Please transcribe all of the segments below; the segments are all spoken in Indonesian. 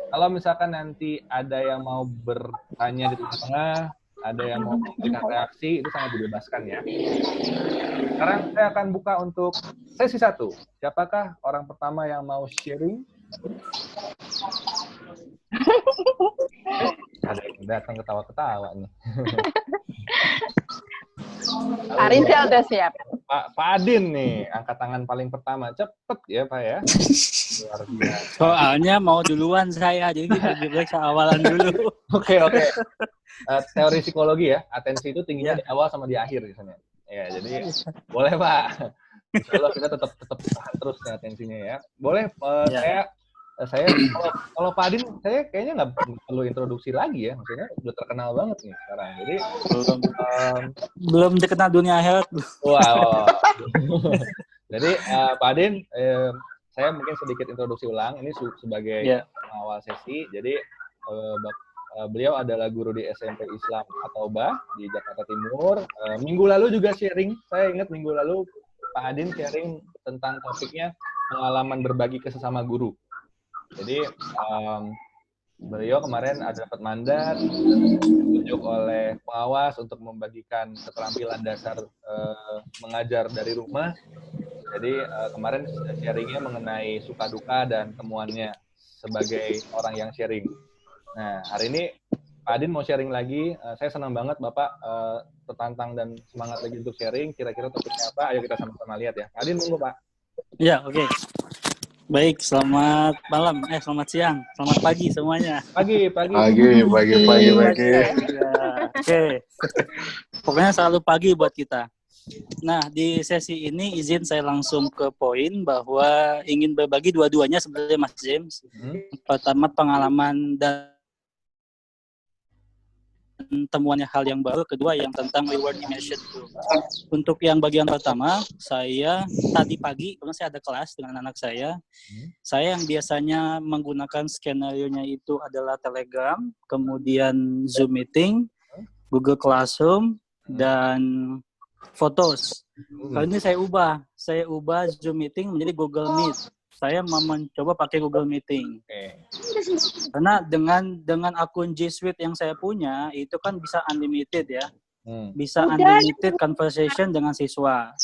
Kalau misalkan nanti ada yang mau bertanya di tengah-tengah, ada yang mau memberikan reaksi, itu sangat dibebaskan ya. Sekarang saya akan buka untuk sesi 1. Siapakah orang pertama yang mau sharing? Ada yang datang ketawa-ketawa nih. Arinsyah udah siap. Pak Adin nih, angkat tangan paling pertama. Cepet ya Pak ya. Luar biasa. Soalnya mau duluan saya, jadi lebih baik saya awalan dulu. Oke. Teori psikologi ya, atensi itu tingginya di awal sama di akhir misalnya. Ya, jadi boleh Pak. Insyaallah kita tetap tahan terus nih atensinya ya. Boleh saya kalau Pak Adin saya kayaknya nggak perlu introduksi lagi ya, maksudnya udah terkenal banget nih sekarang. Jadi belum dikenal dunia akhirat. Wow. Jadi Pak Adin, saya mungkin sedikit introduksi ulang. Ini sebagai pengawal sesi. Jadi beliau adalah guru di SMP Islam At-Taubah di Jakarta Timur. Minggu lalu juga sharing. Saya ingat minggu lalu Pak Adin sharing tentang topiknya pengalaman berbagi ke sesama guru. Jadi beliau kemarin ada dapat mandat ditunjuk oleh pengawas untuk membagikan keterampilan dasar mengajar dari rumah. Jadi kemarin sharingnya mengenai suka duka dan temuannya sebagai orang yang sharing. Nah hari ini Pak Adin mau sharing lagi. Saya senang banget Bapak tertantang dan semangat lagi untuk sharing. Kira-kira topiknya apa? Ayo kita sama-sama lihat ya. Pak Adin tunggu Pak. Iya oke. Baik, selamat malam, selamat siang, selamat pagi semuanya. Pagi. Oke. Pokoknya selalu pagi buat kita. Nah, di sesi ini izin saya langsung ke poin bahwa ingin berbagi dua-duanya sebenarnya Mas James. Pertama pengalaman dan temuannya hal yang baru, kedua yang tentang reward immersion. Untuk yang bagian pertama, saya tadi pagi, karena saya ada kelas dengan anak saya yang biasanya menggunakan skenario-nya itu adalah Telegram, kemudian Zoom Meeting, Google Classroom, dan Photos. Kali ini saya ubah Zoom Meeting menjadi Google Meet. Saya mau mencoba pakai Google Meeting. Karena dengan akun G Suite yang saya punya, itu kan bisa unlimited ya. Bisa unlimited conversation dengan siswa.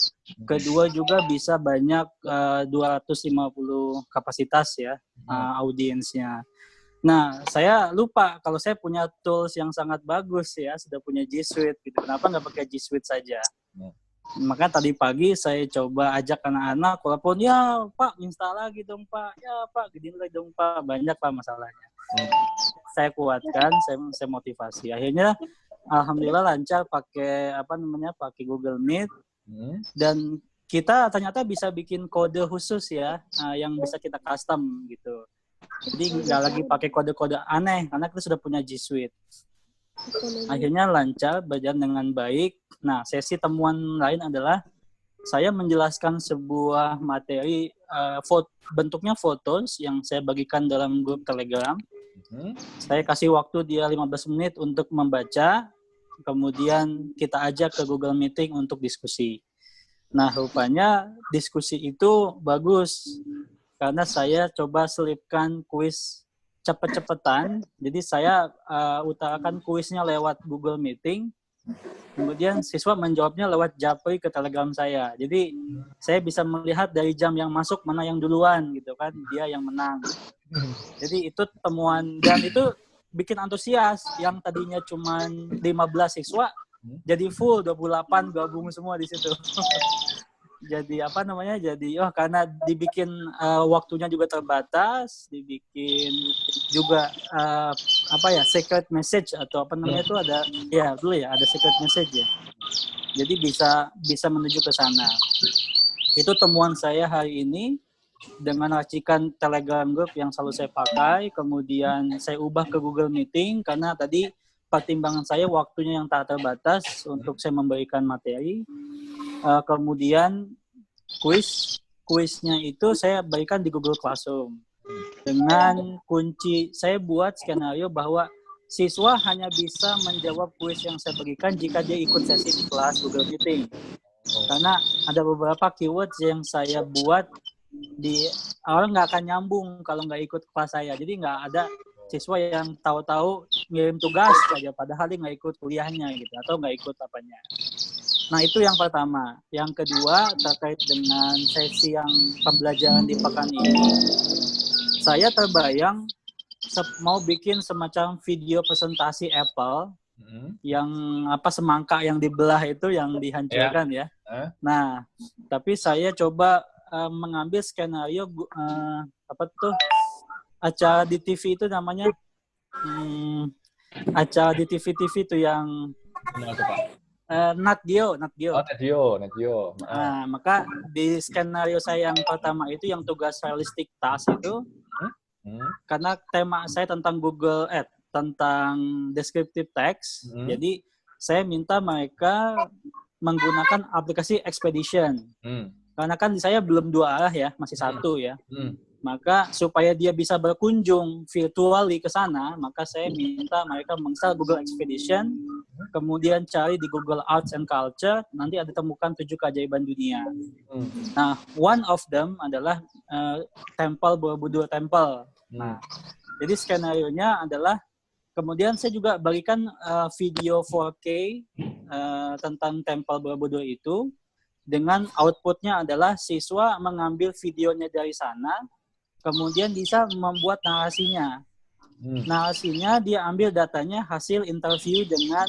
Kedua juga bisa banyak 250 kapasitas ya audiensnya. Nah, saya lupa kalau saya punya tools yang sangat bagus ya, sudah punya G Suite gitu. Kenapa nggak pakai G Suite saja? Maka tadi pagi saya coba ajak anak-anak, walaupun ya Pak install lagi dong Pak, ya Pak gedein lagi dong Pak, banyak Pak masalahnya. Saya kuatkan, saya motivasi. Akhirnya alhamdulillah lancar pakai pakai Google Meet dan kita ternyata bisa bikin kode khusus ya yang bisa kita custom gitu. Jadi nggak lagi pakai kode-kode aneh karena kita sudah punya G Suite. Akhirnya lancar, berjalan dengan baik. Nah, sesi temuan lain adalah saya menjelaskan sebuah materi bentuknya fotos yang saya bagikan dalam grup Telegram. Saya kasih waktu dia 15 menit untuk membaca, kemudian kita ajak ke Google Meeting untuk diskusi. Nah, rupanya diskusi itu bagus karena saya coba selipkan kuis cepet-cepetan. Jadi saya utarakan kuisnya lewat Google Meeting. Kemudian siswa menjawabnya lewat Japri ke Telegram saya. Jadi saya bisa melihat dari jam yang masuk mana yang duluan gitu kan, dia yang menang. Jadi itu temuan dan itu bikin antusias. Yang tadinya cuma 15 siswa jadi full 28 gabung semua di situ. Jadi karena dibikin waktunya juga terbatas, dibikin juga secret message atau itu ada ada secret message ya. Jadi bisa menuju ke sana. Itu temuan saya hari ini dengan racikan Telegram group yang selalu saya pakai, kemudian saya ubah ke Google Meeting karena tadi pertimbangan saya waktunya yang tak terbatas untuk saya memberikan materi. Kemudian kuisnya itu saya berikan di Google Classroom dengan kunci. Saya buat skenario bahwa siswa hanya bisa menjawab kuis yang saya berikan jika dia ikut sesi di kelas Google Meeting. Karena ada beberapa keywords yang saya buat orang nggak akan nyambung kalau nggak ikut kelas saya. Jadi nggak ada siswa yang tahu-tahu ngirim tugas aja padahal dia nggak ikut kuliahnya gitu atau nggak ikut apanya. Nah itu yang pertama. Yang kedua terkait dengan sesi yang pembelajaran di pekan ini, saya terbayang mau bikin semacam video presentasi Apple yang semangka yang dibelah itu yang dihancurkan ya. Nah tapi saya coba mengambil skenario acara di TV itu namanya acara di TV itu yang Nat Geo. Oh, Nat Geo. Nah, maka di skenario saya yang pertama itu yang tugas realistic task itu karena tema saya tentang Google Ads, tentang descriptive text. Jadi saya minta mereka menggunakan aplikasi Expedition. Karena kan saya belum 2 arah ya, masih 1 ya. Maka supaya dia bisa berkunjung virtually ke sana, maka saya minta mereka menginstal Google Expedition, kemudian cari di Google Arts and Culture, nanti ada temukan 7 keajaiban dunia. Nah, one of them adalah Temple Borobudur Temple. Nah, jadi skenario-nya adalah kemudian saya juga bagikan video 4K tentang Temple Borobudur itu, dengan outputnya adalah siswa mengambil videonya dari sana, kemudian bisa membuat narasinya. Narasinya dia ambil datanya hasil interview dengan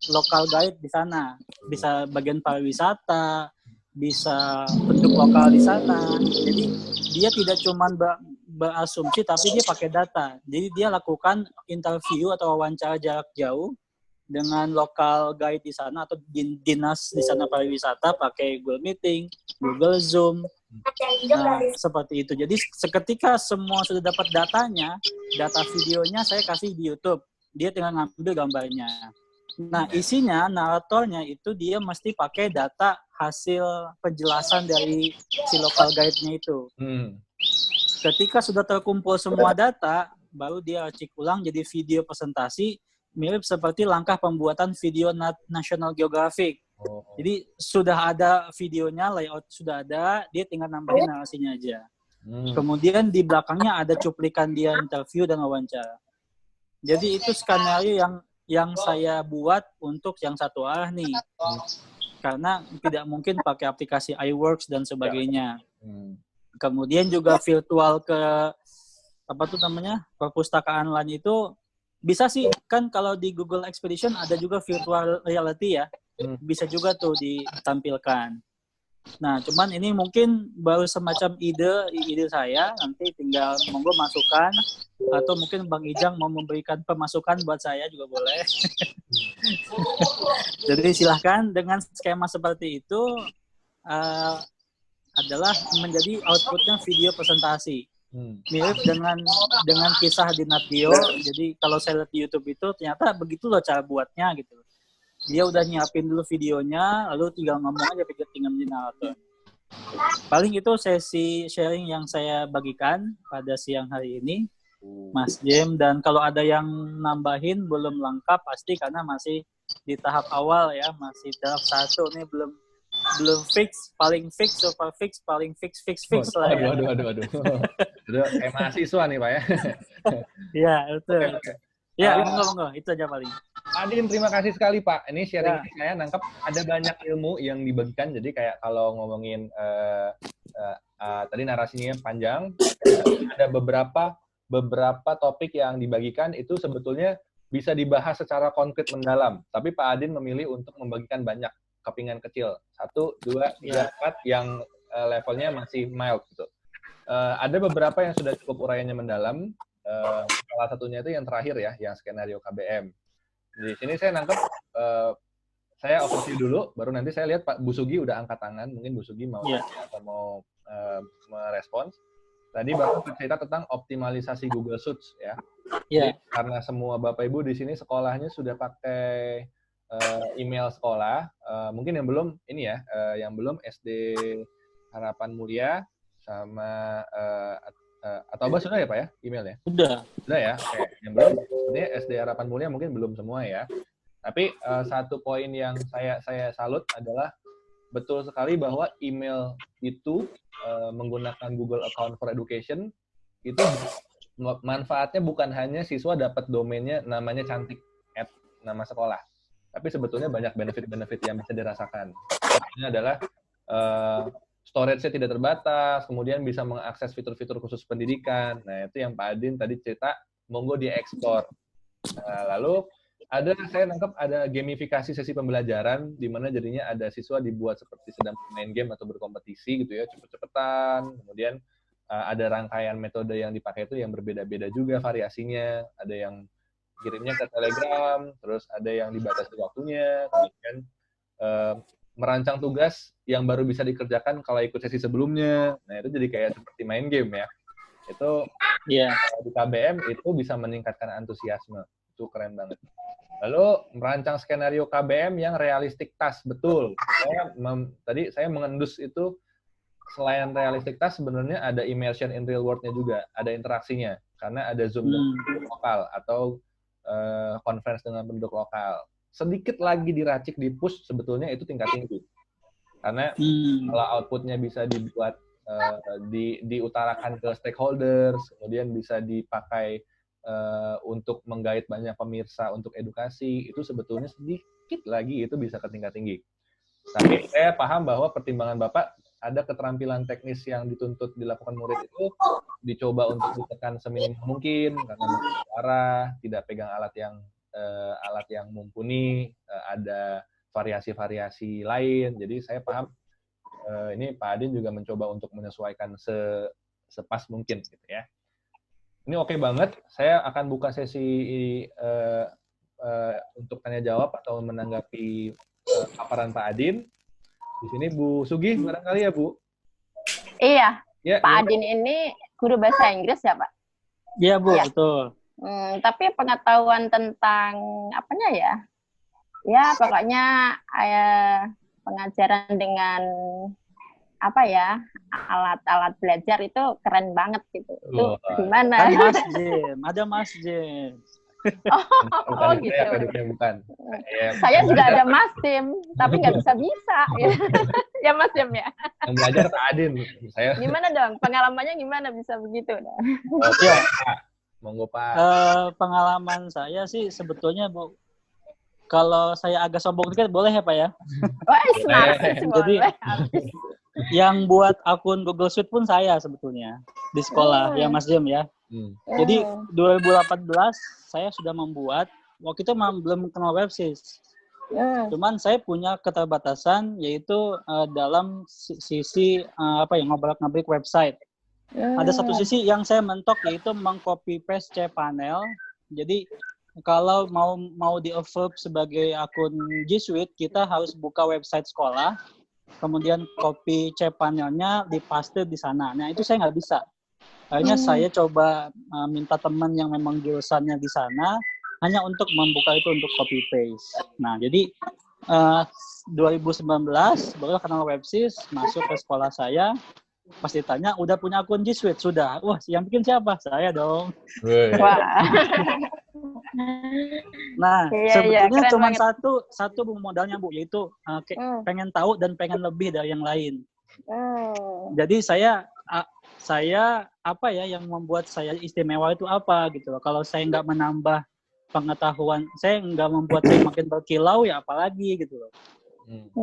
local guide di sana. Bisa bagian pariwisata, bisa penduduk lokal di sana. Jadi dia tidak cuma berasumsi, tapi dia pakai data. Jadi dia lakukan interview atau wawancara jarak jauh dengan lokal guide di sana atau dinas di sana pariwisata pakai Google Meeting, Google Zoom. Nah, seperti itu. Jadi seketika semua sudah dapat datanya, data videonya saya kasih di YouTube. Dia tinggal ngambil gambarnya. Nah, isinya, naratornya itu dia mesti pakai data hasil penjelasan dari si local guide-nya itu. Ketika sudah terkumpul semua data, baru dia racik ulang jadi video presentasi, mirip seperti langkah pembuatan video National Geographic. Jadi sudah ada videonya, layout sudah ada, dia tinggal nambahin narasinya aja. Kemudian di belakangnya ada cuplikan dia interview dan wawancara. Jadi itu skenario yang saya buat untuk yang satu arah nih. Karena tidak mungkin pakai aplikasi iWorks dan sebagainya. Kemudian juga virtual ke perpustakaan lain itu bisa sih, kan kalau di Google Expedition ada juga virtual reality ya. Bisa juga tuh ditampilkan. Nah, cuman ini mungkin baru semacam ide saya, nanti tinggal monggo masukan, atau mungkin Bang Ijang mau memberikan pemasukan buat saya juga boleh. Jadi silahkan, dengan skema seperti itu adalah menjadi outputnya video presentasi. Mirip dengan kisah di Nat Geo. Jadi kalau saya lihat di YouTube itu ternyata begitu loh cara buatnya gitu. Dia udah nyiapin dulu videonya, lalu tinggal ngomong aja, tinggal menjadi narator. Paling itu sesi sharing yang saya bagikan pada siang hari ini, Mas Jem. Dan kalau ada yang nambahin belum lengkap pasti karena masih di tahap awal ya, masih tahap 1 nih, belum fix, paling fix, super fix, paling fix lah ya. Aduh. Udah kayak mahasiswa nih Pak ya. Iya, betul. Okay. Ya, monggo, itu aja paling. Adin, terima kasih sekali Pak. Ini sharing saya nangkep ada banyak ilmu yang dibagikan. Jadi kayak kalau ngomongin tadi narasinya panjang, ada beberapa topik yang dibagikan itu sebetulnya bisa dibahas secara konkret mendalam. Tapi Pak Adin memilih untuk membagikan banyak kepingan kecil. 1, 2, 3, 4 yang levelnya masih mild gitu. Ada beberapa yang sudah cukup uraiannya mendalam. Salah satunya itu yang terakhir ya, yang skenario KBM. Di sini saya nangkep, saya overview dulu, baru nanti saya lihat Pak Bu Sugi udah angkat tangan, mungkin Bu Sugi mau atau mau merespons. Tadi Bapak cerita tentang optimalisasi Google Search ya. Jadi, karena semua Bapak Ibu di sini sekolahnya sudah pakai email sekolah, mungkin yang belum ini ya, yang belum SD Harapan Mulia sama atau sudah ya Pak ya emailnya? Sudah ya. Oke. Yang belum, sebenarnya SD Harapan Mulia mungkin belum semua ya. Tapi satu poin yang saya salut adalah betul sekali bahwa email itu menggunakan Google Account for Education itu manfaatnya bukan hanya siswa dapat domainnya namanya cantik nama sekolah, tapi sebetulnya banyak benefit-benefit yang bisa dirasakan. Ini adalah storage-nya tidak terbatas, kemudian bisa mengakses fitur-fitur khusus pendidikan. Nah, itu yang Pak Adin tadi cerita, monggo diekspor. Nah, lalu saya nangkep ada gamifikasi sesi pembelajaran, di mana jadinya ada siswa dibuat seperti sedang main game atau berkompetisi gitu ya, cepet-cepetan. Kemudian ada rangkaian metode yang dipakai itu yang berbeda-beda juga variasinya. Ada yang kirimnya ke Telegram, terus ada yang dibatasi waktunya, kemudian merancang tugas yang baru bisa dikerjakan kalau ikut sesi sebelumnya. Nah, itu jadi kayak seperti main game ya. Itu di KBM itu bisa meningkatkan antusiasme. Itu keren banget. Lalu merancang skenario KBM yang realistik task, betul. Tadi saya mengendus itu selain realistik task sebenarnya ada immersion in real world-nya juga, ada interaksinya karena ada Zoom dengan penduduk lokal atau conference dengan penduduk lokal. Sedikit lagi diracik di push sebetulnya itu tingkat tinggi. Karena kalau output-nya bisa dibuat diutarakan ke stakeholders, kemudian bisa dipakai untuk menggait banyak pemirsa untuk edukasi, itu sebetulnya sedikit lagi itu bisa ke tingkat tinggi. Tapi saya paham bahwa pertimbangan Bapak ada keterampilan teknis yang dituntut dilakukan murid itu dicoba untuk ditekan seminim mungkin karena suara, tidak pegang alat yang mumpuni, ada variasi-variasi lain. Jadi saya paham ini Pak Adin juga mencoba untuk menyesuaikan sepas mungkin gitu ya. Ini oke banget. Saya akan buka sesi untuk tanya jawab atau menanggapi paparan Pak Adin. Di sini Bu Sugih barangkali ya, Bu? Iya. Ya, Pak Adin ini guru bahasa Inggris ya, Pak? Iya, Bu, betul. Tapi pengetahuan tentang apanya ya? Ya, pokoknya pengajaran dengan apa ya, alat-alat belajar itu keren banget gitu. Itu gimana? Kan Mas Jim, ada Mas Jim. Oh gitu. Bukan. Saya juga ada Mas Jim, tapi nggak bisa. Ya Mas Jim ya. Yang belajar Pak Adin. Saya. Gimana dong? Pengalamannya gimana bisa begitu? Oke, Pak. Monggo Pak. Pengalaman saya sih sebetulnya Bu, kalau saya agak sombong dikit boleh ya Pak ya? Wah, jadi yang buat akun Google Suite pun saya sebetulnya di sekolah ya Mas Jim ya. Jadi 2018 saya sudah membuat, waktu itu belum kenal WebSys. Cuman saya punya keterbatasan yaitu dalam sisi ngobrak-ngabrik website. Ada satu sisi yang saya mentok yaitu meng-copy paste cPanel. Jadi kalau mau di-approve sebagai akun G Suite, kita harus buka website sekolah, kemudian copy cPanelnya dipaste di sana. Nah, itu saya nggak bisa. Akhirnya saya coba minta teman yang memang jurusannya di sana, hanya untuk membuka itu untuk copy paste. Nah, jadi 2019 baru kenal WebSys, masuk ke sekolah saya. Pas ditanya, udah punya akun G Suite? Sudah. Wah, yang bikin siapa? Saya dong. Wah. Nah, sebetulnya cuma satu modalnya Bu, yaitu pengen tahu dan pengen lebih dari yang lain. Jadi saya apa ya yang membuat saya istimewa itu apa gitu loh. Kalau saya nggak menambah pengetahuan, saya nggak membuat saya makin berkilau ya apalagi gitu loh.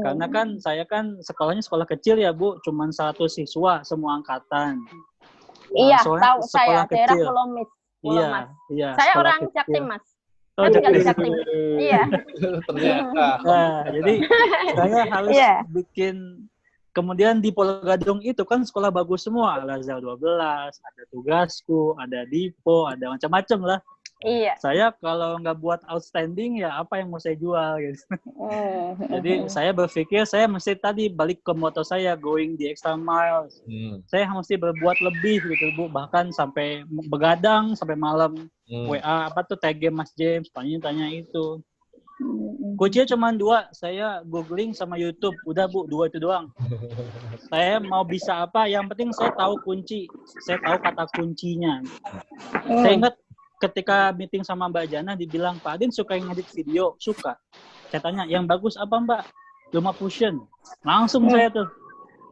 Karena kan saya kan sekolahnya sekolah kecil ya Bu, cuman 100 siswa semua angkatan. Iya, tahu saya daerah Pulomas. Iya. Saya orang Jaktim, Mas. Saya tinggal di Jaktim. Iya. Ternyata. Nah, jadi saya harus bikin. Kemudian di Pulau Gadung itu kan sekolah bagus semua, Al-Azhar 12, ada Tugasku, ada Dipo, ada macam-macam lah. Iya. Saya kalau nggak buat outstanding ya apa yang mau saya jual gitu. Jadi saya berpikir saya mesti tadi balik ke moto saya, going the extra mile. Saya mesti berbuat lebih gitu Bu, bahkan sampai begadang sampai malam WA TG Mas James tanya itu. Kuncinya cuma 2, saya googling sama YouTube, udah Bu, 2 itu doang. Saya mau bisa apa, yang penting saya tahu kunci, saya tahu kata kuncinya. Saya ingat ketika meeting sama Mbak Jana dibilang, Pak Adin suka ngedit video, suka. Saya tanya, yang bagus apa Mbak? Lumafusion. Langsung saya tuh.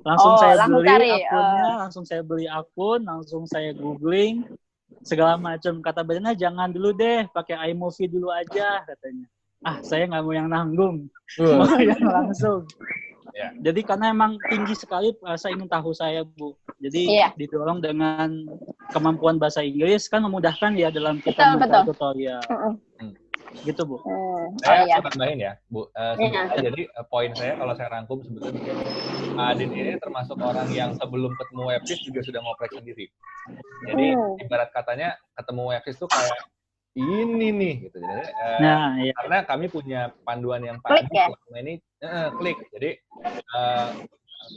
Langsung saya langsung beli cari, akunnya, langsung saya beli akun, langsung saya googling segala macam. Kata Brandnya jangan dulu deh, pakai iMovie dulu aja katanya. Saya nggak mau yang nanggung, mau yang langsung. Ya. Jadi karena emang tinggi sekali rasa ingin tahu saya, Bu. Jadi didorong dengan kemampuan bahasa Inggris kan memudahkan ya dalam kita membuat tutorial. Gitu, Bu. Saya tambahin ya, Bu. Jadi poin saya kalau saya rangkum sebetulnya Adin ini termasuk orang yang sebelum ketemu Websis juga sudah ngoprek sendiri. Jadi ibarat katanya ketemu Websis tuh kayak ini nih gitu. Jadi, karena kami punya panduan yang pasti selama ini klik. Jadi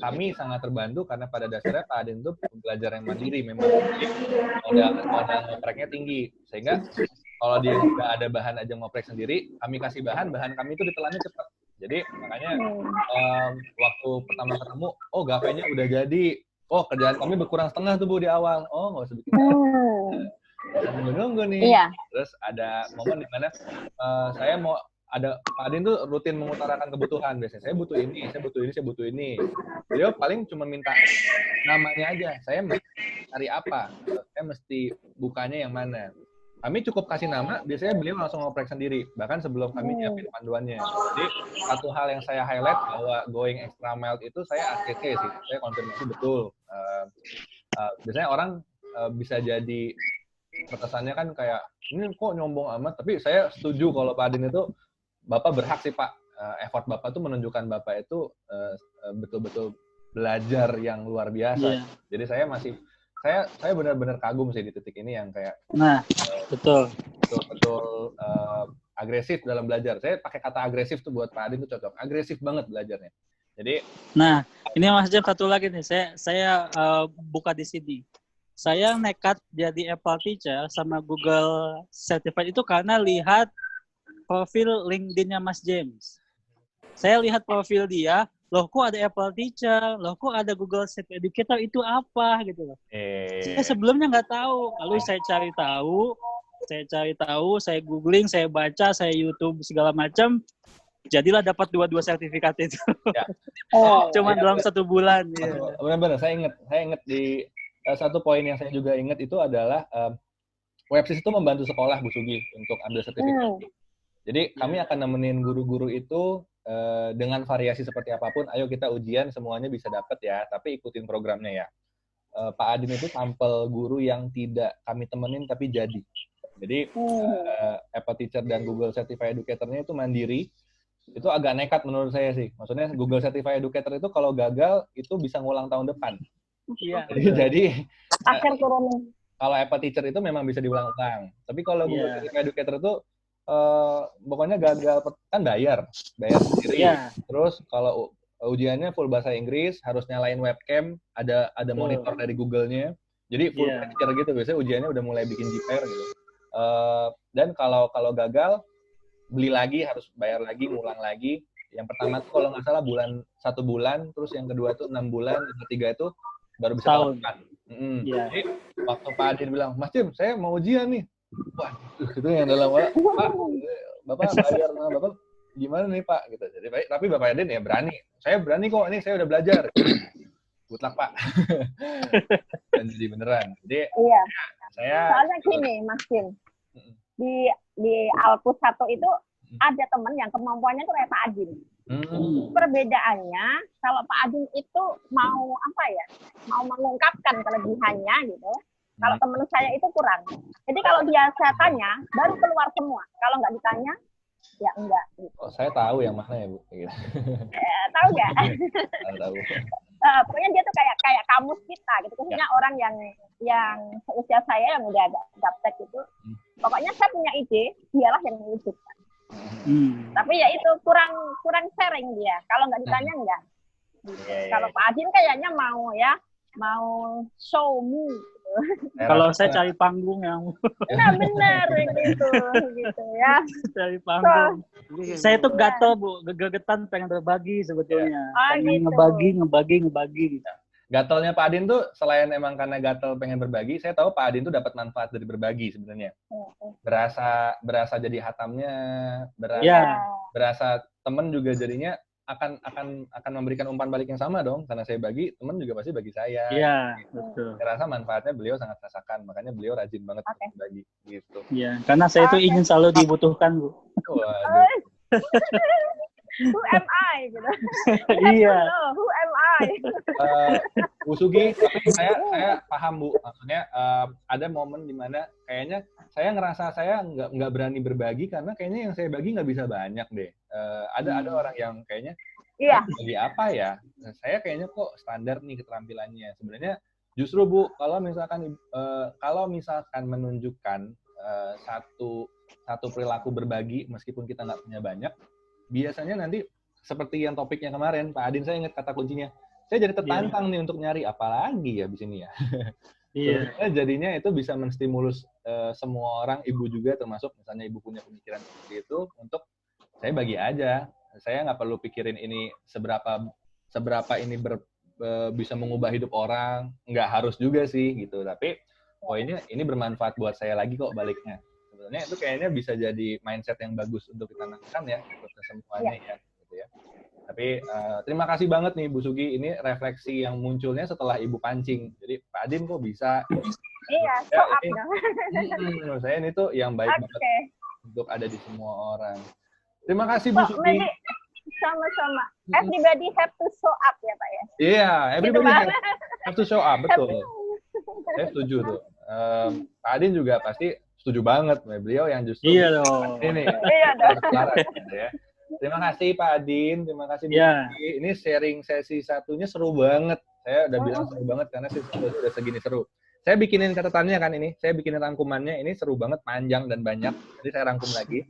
kami sangat terbantu karena pada dasarnya Pak Adin itu pembelajar yang mandiri memang. Jadi modal ngopreknya tinggi sehingga kalau dia nggak ada bahan aja ngoprek sendiri, kami kasih bahan kami itu ditelannya cepat. Jadi makanya waktu pertama ketemu, GAVE-nya udah jadi. Kerjaan kami berkurang setengah tuh Bu di awal. Nggak usah bikin nunggu nih. Iya. Terus ada momen di mana saya mau ada Pak Adin tuh rutin mengutarakan kebutuhan. Biasanya saya butuh ini, saya butuh ini, saya butuh ini. Beliau paling cuma minta namanya aja. Saya mesti cari apa? Saya mesti bukanya yang mana? Kami cukup kasih nama, biasanya beliau langsung ngoprek sendiri, bahkan sebelum kami nyiapin panduannya. Jadi, satu hal yang saya highlight bahwa going extra mile itu saya ACC sih, saya konfirmasi betul. Biasanya orang bisa jadi kesannya kan kayak, ini kok nyombong amat, tapi saya setuju kalau Pak Adin itu, Bapak berhak sih Pak, effort Bapak itu menunjukkan Bapak itu betul-betul belajar yang luar biasa. Jadi saya benar-benar kagum sih di titik ini yang kayak betul agresif dalam belajar. Saya pakai kata agresif tuh buat Pak Adin tuh cocok. Agresif banget belajarnya. Jadi ini Mas Jam satu lagi nih. Saya buka di sini. Saya nekat jadi Apple Teacher sama Google Certified itu karena lihat profil LinkedIn-nya Mas James. Saya lihat profil dia, loh kok ada Apple Teacher, loh kok ada Google Certified Educator, itu apa gitu loh. Saya sebelumnya nggak tahu, lalu saya cari tahu, saya googling, saya baca, saya YouTube segala macam, jadilah dapat dua sertifikat itu. Ya. Cuma dalam 1 bulan. Benar-benar, saya ingat di satu poin yang saya juga ingat itu adalah Websis itu membantu sekolah Bu Sugi untuk ambil sertifikat. Jadi kami akan nemenin guru-guru itu dengan variasi seperti apapun, ayo kita ujian semuanya bisa dapat ya, tapi ikutin programnya ya. Pak Adin itu sampel guru yang tidak kami temenin tapi jadi. Jadi Apple Teacher dan Google Certified Educator-nya itu mandiri. Itu agak nekat menurut saya sih. Maksudnya Google Certified Educator itu kalau gagal itu bisa ngulang tahun depan. Iya. Jadi akhir turun. Kalau Apple Teacher itu memang bisa diulang-ulang. Tapi kalau Google Certified Educator itu pokoknya gagal kan bayar sendiri. Terus kalau ujiannya full bahasa Inggris, harus nyalain webcam, ada monitor dari Google-nya. Jadi full picture gitu. Biasanya ujiannya udah mulai bikin JPR gitu. Dan kalau gagal beli lagi, harus bayar lagi, ngulang lagi. Yang pertama tuh kalau nggak salah 1 bulan, terus yang kedua tuh 6 bulan, yang ketiga itu baru bisa lakukan. Jadi waktu Pak Adin bilang, Mas Jim, saya mau ujian nih. Wah, itu yang dalam Pak, Bapak bayar, Bapak gimana nih Pak? Gitu. Jadi, tapi Bapak Adin ya berani. Saya berani kok, ini saya udah belajar. Good luck Pak. Dan jadi beneran. Jadi soalnya gini, Mas Jim, di Alpus 1 itu ada teman yang kemampuannya tuh kayak Pak Adin. Perbedaannya kalau Pak Adin itu mau mengungkapkan kelebihannya gitu. Kalau teman saya itu kurang. Jadi kalau saya tanya baru keluar semua. Kalau nggak ditanya ya enggak. Gitu. Saya tahu yang mana ya Bu. Tahu nggak? Tahu. Pokoknya dia tuh kayak kamus kita gitu. Khususnya orang yang seusia saya yang udah gaptek itu. Pokoknya saya punya ide, dialah yang mewujudkan. Tapi ya itu kurang sharing dia. Kalau nggak ditanya enggak. Kalau Pak Adin kayaknya mau show me. Kalau saya cari panggung yang benar gitu ya. Cari panggung. Saya tuh gatel Bu, gegetan pengen berbagi sebetulnya. Pengen ngebagi gitu. Gatelnya Pak Adin tuh selain emang karena gatel pengen berbagi, saya tahu Pak Adin tuh dapat manfaat dari berbagi sebenarnya. Berasa jadi hatamnya, berasa temen juga jadinya akan memberikan umpan balik yang sama dong, karena saya bagi, teman juga pasti bagi saya. Iya, betul. Saya rasa manfaatnya beliau sangat rasakan, makanya beliau rajin banget bagi gitu. Iya, karena saya itu ingin selalu dibutuhkan, Bu. Waduh. Who am I? Gitu. Iya. Who am I? Bu Sugi, tapi saya paham Bu, maksudnya ada momen dimana kayaknya saya ngerasa saya nggak berani berbagi karena kayaknya yang saya bagi nggak bisa banyak deh. Ada orang yang kayaknya bagi apa ya? Saya kayaknya kok standar nih keterampilannya. Sebenarnya justru Bu, kalau misalkan menunjukkan satu perilaku berbagi meskipun kita nggak punya banyak, biasanya nanti seperti yang topiknya kemarin, Pak Adin, saya ingat kata kuncinya. Saya jadi tertantang nih untuk nyari apa lagi ya di sini ya. Iya. Jadinya itu bisa menstimulus semua orang, ibu juga termasuk, misalnya ibu punya pemikiran seperti itu, untuk saya bagi aja. Saya nggak perlu pikirin ini seberapa ini bisa mengubah hidup orang, nggak harus juga sih gitu. Tapi ini bermanfaat buat saya lagi kok baliknya. Sebenarnya itu kayaknya bisa jadi mindset yang bagus untuk ditanamkan ya untuk semuanya ya gitu ya. Tapi terima kasih banget nih Bu Sugi, ini refleksi yang munculnya setelah Ibu pancing. Jadi Pak Adin kok bisa? Iya, menurut saya ini tuh yang baik banget untuk ada di semua orang. Terima kasih Bu Sugi. Sama-sama. Everybody have to show up ya Pak ya. Iya, everybody have to show up, betul. Saya setuju tuh. Pak Adin juga pasti setuju banget, beliau yang justru ini. Iya dong. Ya. Terima kasih Pak Adin, terima kasih Bu Sugi. Ini sharing sesi satunya seru banget. Saya udah bilang seru banget karena sudah segini seru. Saya bikinin catatannya kan ini, saya bikinin rangkumannya, ini seru banget, panjang dan banyak. Jadi saya rangkum lagi.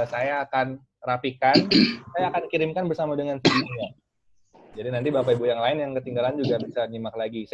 Saya akan rapikan, saya akan kirimkan bersama dengan videonya. Jadi nanti Bapak Ibu yang lain yang ketinggalan juga bisa nyimak lagi.